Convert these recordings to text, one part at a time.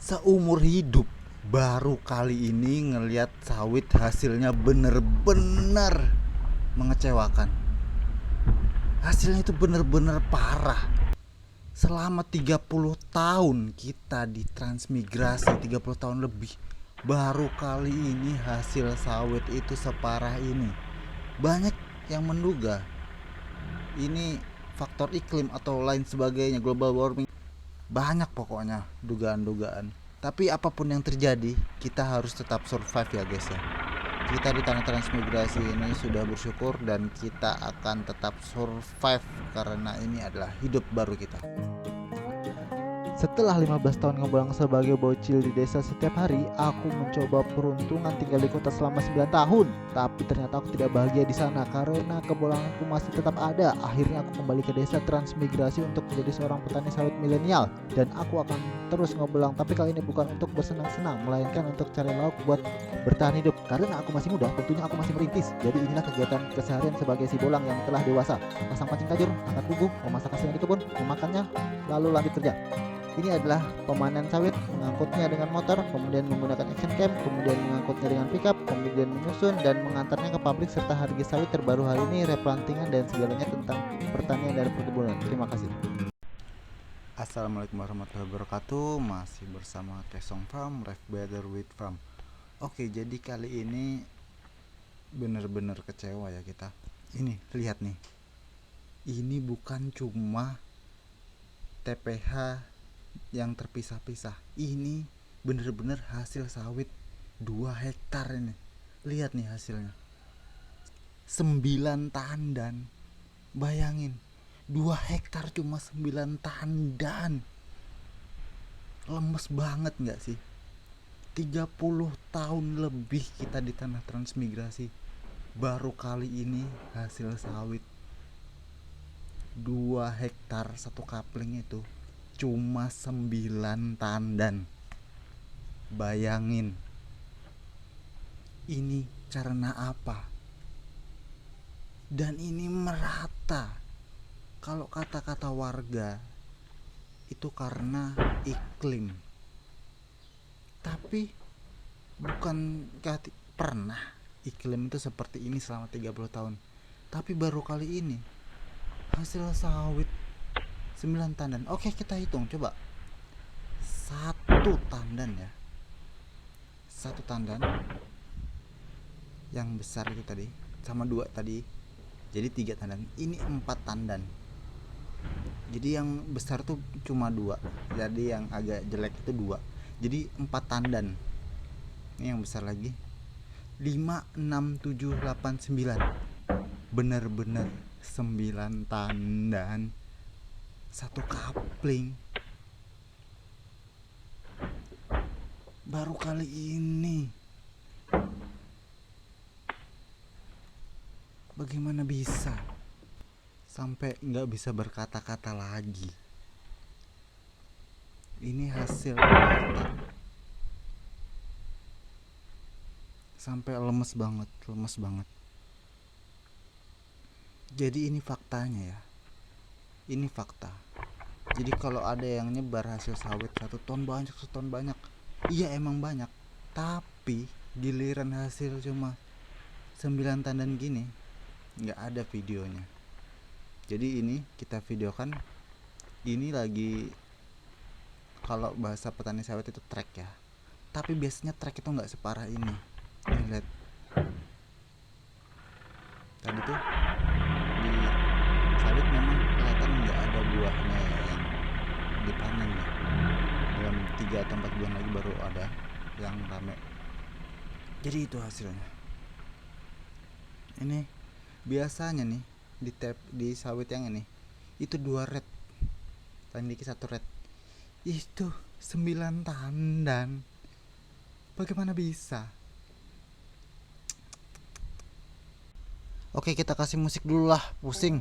Seumur hidup baru kali ini ngelihat sawit hasilnya bener-bener mengecewakan. Hasilnya itu bener-bener parah. Selama 30 tahun kita di transmigrasi, 30 tahun lebih, baru kali ini hasil sawit itu separah ini. Banyak yang menduga ini faktor iklim atau lain sebagainya, global warming. Banyak pokoknya dugaan-dugaan. Tapi apapun yang terjadi, kita harus tetap survive ya guys ya. Kita di tanah transmigrasi ini sudah bersyukur dan kita akan tetap survive karena ini adalah hidup baru kita. Setelah 15 tahun ngebelang sebagai bocil di desa setiap hari, aku mencoba peruntungan tinggal di kota selama 9 tahun. Tapi ternyata aku tidak bahagia di sana karena kebolanganku masih tetap ada. Akhirnya aku kembali ke desa transmigrasi untuk menjadi seorang petani sawit milenial. Dan aku akan terus ngebelang, tapi kali ini bukan untuk bersenang-senang, melainkan untuk cari lauk buat bertahan hidup. Karena aku masih muda, tentunya aku masih merintis. Jadi inilah kegiatan keseharian sebagai si bolang yang telah dewasa. Pasang pancing tajur, angkat bubuh, memasak hasil di kebun, memakannya, lalu lanjut kerja. Ini adalah pemanen sawit, mengangkutnya dengan motor, kemudian menggunakan action cam, kemudian mengangkutnya dengan pickup, kemudian menyusun dan mengantarnya ke pabrik serta harga sawit terbaru hari ini, replantingan dan segalanya tentang pertanian dan perkebunan. Terima kasih. Assalamualaikum warahmatullahi wabarakatuh. Masih bersama Kesong Farm, Life Better with Farm. Oke, jadi kali ini bener-bener kecewa ya kita. Ini, lihat nih. Ini bukan cuma TPH yang terpisah-pisah. Ini bener-bener hasil sawit 2 hektar ini. Lihat nih hasilnya. 9 tandan. Bayangin, 2 hektar cuma 9 tandan. Lemes banget gak sih? 30 tahun lebih kita di tanah transmigrasi, baru kali ini hasil sawit 2 hektar satu kapling itu cuma 9 tandan. Bayangin, ini karena apa? Dan ini merata. Kalau kata-kata warga itu karena iklim. Tapi bukan pernah iklim itu seperti ini selama 30 tahun. Tapi baru kali ini hasil sawit 9 tandan. Oke, kita hitung coba. 1 tandan ya. 1 tandan yang besar itu tadi sama 2 tadi. Jadi 3 tandan. Ini 4 tandan. Jadi yang besar tuh cuma 2. Jadi yang agak jelek itu 2. Jadi 4 tandan. Ini yang besar lagi. 5, 6, 7, 8, 9. Bener-bener 9 tandan. 1 kapling. Baru kali ini. Bagaimana bisa sampai nggak bisa berkata-kata lagi? Ini hasil nyata. Sampai lemes banget. Jadi ini faktanya ya. Ini fakta. Jadi kalau ada yang nyebar hasil sawit 1 ton banyak, iya emang banyak. Tapi giliran hasil cuma 9 tandan gini, nggak ada videonya. Jadi ini kita videokan. Ini lagi, kalau bahasa petani sawit itu trek ya. Tapi biasanya trek itu nggak separah ini. Ini lihat. Tadi tuh di sawit memang kelihatan nggak ada buahnya ya, yang dipanen ya. Dalam 3 atau 4 bulan lagi baru ada yang rame. Jadi itu hasilnya. Ini biasanya nih di sawit yang ini itu 2 red, paling dikit 1 red. Itu 9 tandan. Bagaimana bisa? Oke, kita kasih musik dulu lah, pusing.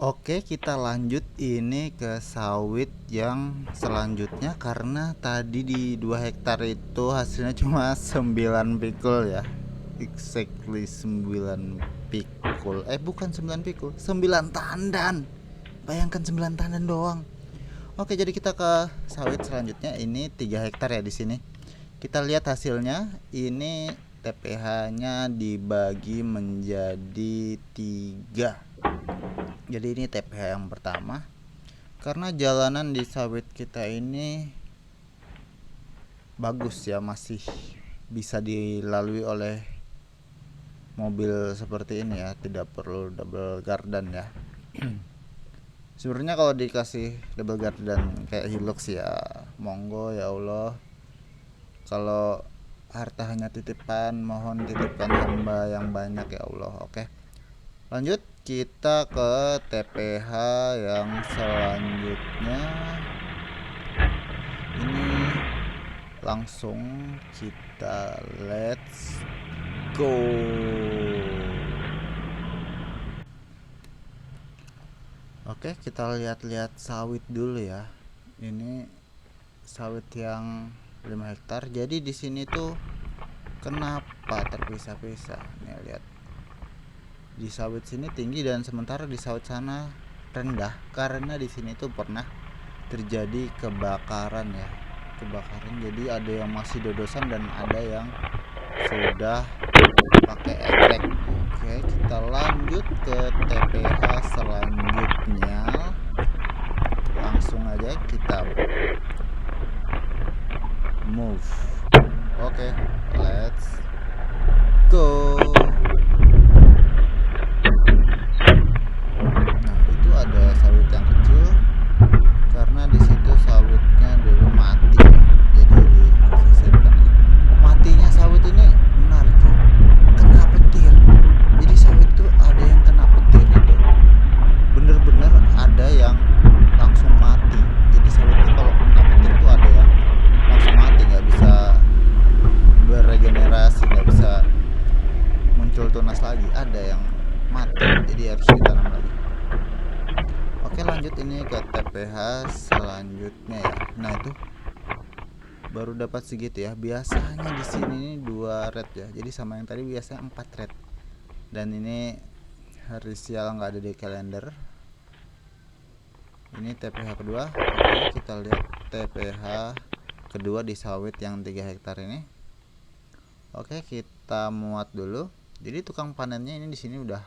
Oke, kita lanjut ini ke sawit yang selanjutnya, karena tadi di 2 hektar itu hasilnya cuma 9 pikul ya. Exactly 9 pikul. Bukan 9 pikul, 9 tandan. Bayangkan 9 tandan doang. Oke, jadi kita ke sawit selanjutnya. Ini 3 hektar ya di sini. Kita lihat hasilnya. Ini TPH-nya dibagi menjadi 3. Jadi ini TPH yang pertama. Karena jalanan di sawit kita ini bagus ya, masih bisa dilalui oleh mobil seperti ini ya, tidak perlu double gardan ya. Sebenarnya kalau dikasih double gardan kayak Hilux ya monggo ya Allah. Kalau harta hanya titipan, mohon titipkan hamba yang banyak ya Allah. Oke, lanjut kita ke TPH yang selanjutnya. Ini langsung kita let's go. Oke, kita lihat-lihat sawit dulu ya. Ini sawit yang 5 hektar. Jadi di sini tuh kenapa terpisah-pisah? Nih lihat. Di sawit sini tinggi dan sementara di sawit sana rendah, karena di sini tuh pernah terjadi kebakaran ya. Kebakaran, jadi ada yang masih dodosan dan ada yang sudah pakai efek. Oke, kita lanjut ke TPH selanjutnya. Langsung aja kita move. Oke, let's go. Nah, itu ada sawit yang kecil karena di situ sawitnya dulu mati. Jadi disisirkan. Matinya sawit ini menarik ya. Kena petir. Jadi sawit tuh ada yang kena petir itu. Bener-bener ada yang langsung mati. Jadi sawit itu kalau kena petir tuh ada yang langsung mati, nggak bisa beregenerasi, nggak bisa muncul tunas lagi. Ada yang mati, jadi harus ditanam lagi. Oke, lanjut ini ke TPH selanjutnya ya. Nah, itu baru dapat segitu ya. Biasanya di sini 2 red ya. Jadi sama yang tadi biasanya 4 red. Dan ini hari sial nggak ada di kalender. Ini TPH kedua. Oke, kita lihat TPH kedua di sawit yang 3 hektar ini. Oke, kita muat dulu. Jadi tukang panennya ini di sini udah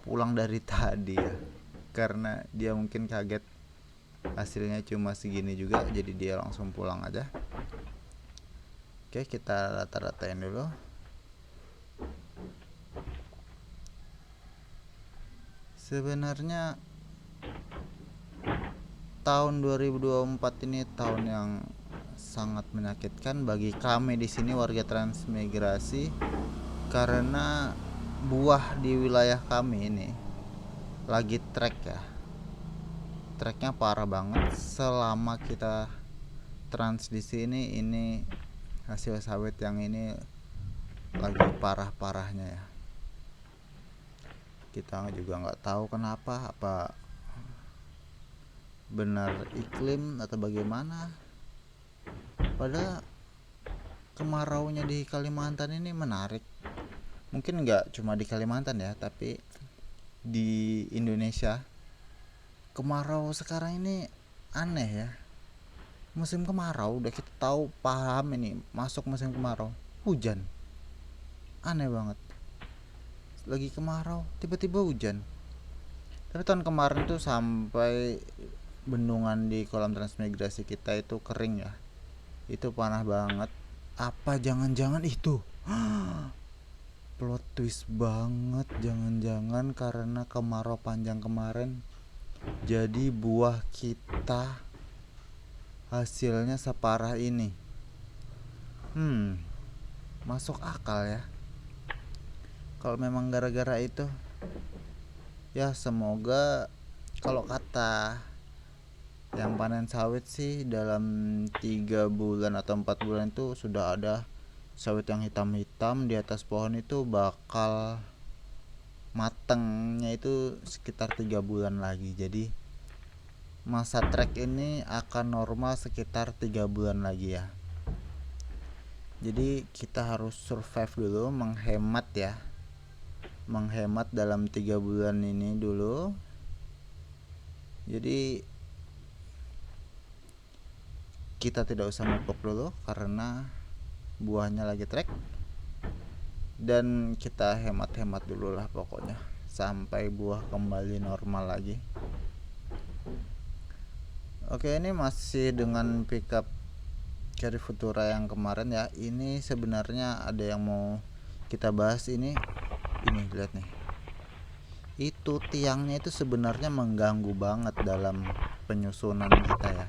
pulang dari tadi ya. Karena dia mungkin kaget hasilnya cuma segini juga, jadi dia langsung pulang aja. Oke, kita rata-ratain dulu. Sebenarnya tahun 2024 ini tahun yang sangat menyakitkan bagi kami di sini warga transmigrasi, karena buah di wilayah kami ini lagi trek ya. Treknya parah banget. Selama kita trans di sini, ini hasil sawit yang ini lagi parah-parahnya ya. Kita juga nggak tahu kenapa, apa benar iklim atau bagaimana. Padahal kemaraunya di Kalimantan ini menarik. Mungkin nggak cuma di Kalimantan ya, tapi di Indonesia kemarau sekarang ini aneh ya. Musim kemarau udah kita tahu, paham ini masuk musim kemarau, hujan. Aneh banget. Lagi kemarau tiba-tiba hujan. Tapi tahun kemarin tuh sampai bendungan di kolam transmigrasi kita itu kering ya. Itu panah banget. Apa jangan-jangan itu plot twist banget, jangan-jangan karena kemarau panjang kemarin jadi buah kita hasilnya separah ini. Masuk akal ya. Kalau memang gara-gara itu, ya semoga kalau kata yang panen sawit sih dalam 3 bulan atau 4 bulan itu sudah ada sawit yang hitam-hitam di atas pohon itu bakal matangnya itu sekitar 3 bulan lagi. Jadi masa trek ini akan normal sekitar 3 bulan lagi ya. Jadi kita harus survive dulu, menghemat ya, menghemat dalam 3 bulan ini dulu. Jadi kita tidak usah mupuk dulu karena buahnya lagi trek, dan kita hemat-hemat dulu lah pokoknya sampai buah kembali normal lagi. Oke, ini masih dengan pickup Carry Futura yang kemarin ya. Ini sebenarnya ada yang mau kita bahas. Ini lihat nih, itu tiangnya itu sebenarnya mengganggu banget dalam penyusunan kita ya.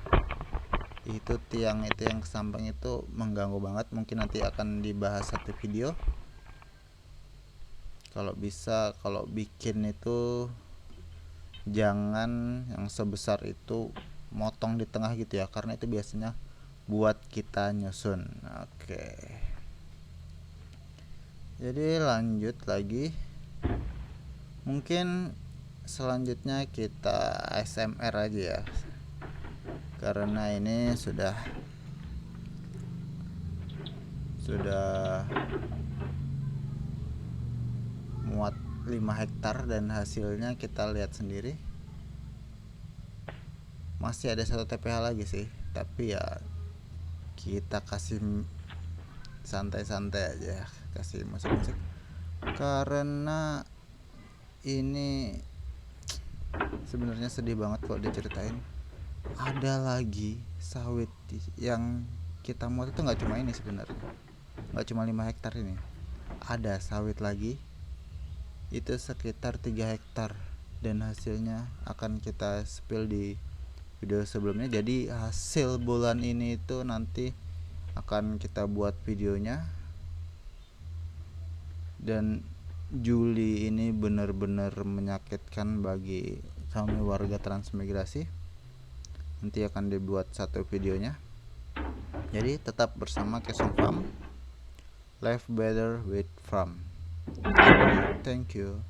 Itu tiang itu yang ke samping itu mengganggu banget. Mungkin nanti akan dibahas satu video. Kalau bisa, kalau bikin itu jangan yang sebesar itu, motong di tengah gitu ya, karena itu biasanya buat kita nyusun. Oke, jadi lanjut lagi. Mungkin selanjutnya kita ASMR aja ya, karena ini sudah muat 5 hektar dan hasilnya kita lihat sendiri. Masih ada 1 TPH lagi sih, tapi ya kita kasih santai-santai aja, kasih musik-musik, karena ini sebenarnya sedih banget kalau diceritain. Ada lagi sawit yang kita muat itu nggak cuma ini sebenarnya, nggak cuma 5 hektar ini, ada sawit lagi itu sekitar 3 hektar dan hasilnya akan kita spill di video sebelumnya. Jadi hasil bulan ini itu nanti akan kita buat videonya. Dan Juli ini benar-benar menyakitkan bagi kami warga transmigrasi. Nanti akan dibuat satu videonya. Jadi tetap bersama Kesong Farm, Live Better with Farm. Thank you.